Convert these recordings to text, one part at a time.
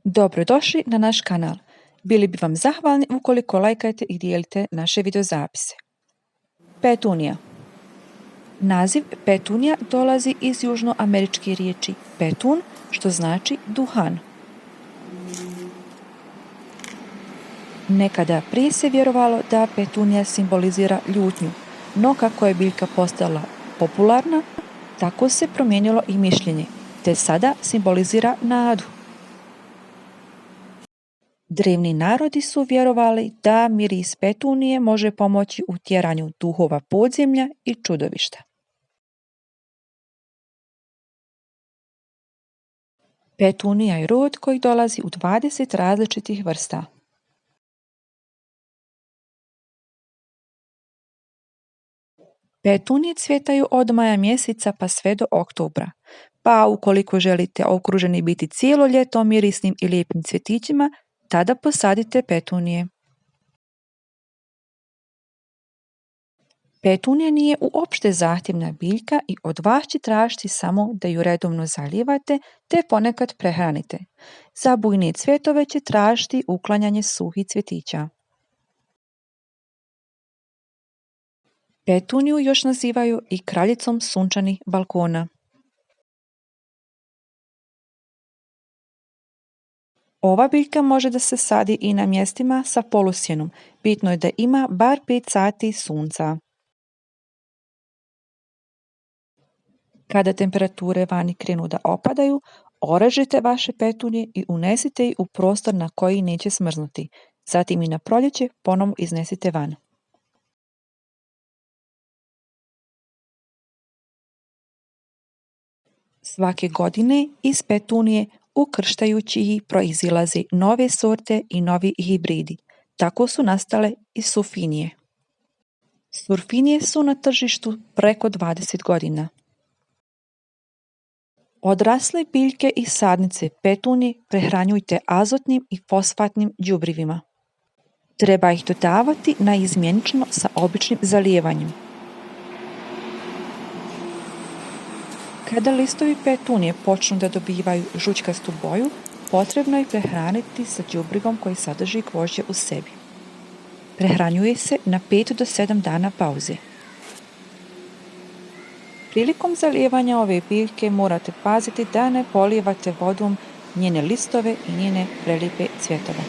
Dobrodošli na naš kanal. Bili bi vam zahvalni ukoliko lajkate i dijelite naše videozapise. Petunija. Naziv petunija dolazi iz južnoameričke riječi petun, što znači duhan. Nekada prije se vjerovalo da petunija simbolizira ljutnju, no kako je biljka postala popularna, tako se promijenilo i mišljenje, te sada simbolizira nadu. Drevni narodi su vjerovali da miris petunije može pomoći u tjeranju duhova podzemlja i čudovišta. Petunija je rod koji dolazi u 20 različitih vrsta. Petunije cvjetaju od maja mjeseca pa sve do oktobra, pa ukoliko želite okruženi biti cijelo ljeto mirisnim i lijepim cvjetićima, tada posadite petunije. Petunija nije uopšte zahtjevna biljka i od vas će tražiti samo da ju redovno zalijevate te ponekad prehranite. Za bujnije cvjetove će tražiti uklanjanje suhih cvjetića. Petuniju još nazivaju i kraljicom sunčanih balkona. Ova biljka može da se sadi i na mjestima sa polusjenom. Bitno je da ima bar 5 sati sunca. Kada temperature vani krenu da opadaju, orežite vaše petunije i unesite ih u prostor na koji neće smrznuti. Zatim i na proljeće ponovno iznesite van. Svake godine iz petunije ukrštajući ih proizilaze nove sorte i novi hibridi. Tako su nastale i surfinije. Surfinije su na tržištu preko 20 godina. Odrasle biljke i sadnice petunije prehranjujte azotnim i fosfatnim đubrivima. Treba ih dodavati naizmjenično sa običnim zalijevanjem. Kada listovi petunije počnu da dobivaju žućkastu boju, potrebno ih prehraniti sa đubrivom koji sadrži gvožđe u sebi. Prehranjuje se na 5 do 7 dana pauze. Prilikom zalijevanja ove biljke morate paziti da ne polijevate vodom njene listove i njene prelijepe cvjetove.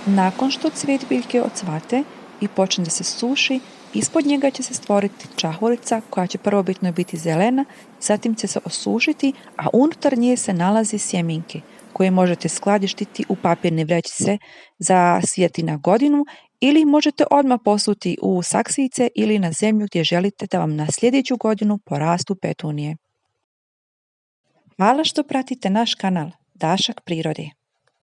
Nakon što cvijet biljke odsvate i počne da se suši, ispod njega će se stvoriti čahurica koja će prvobitno biti zelena, zatim će se osušiti, a unutar nje se nalazi sjemenke koje možete skladištiti u papirne vrećice za sijati na godinu ili možete odmah posuti u saksijice ili na zemlju gdje želite da vam na sljedeću godinu porastu petunije. Hvala što pratite naš kanal Dašak prirode.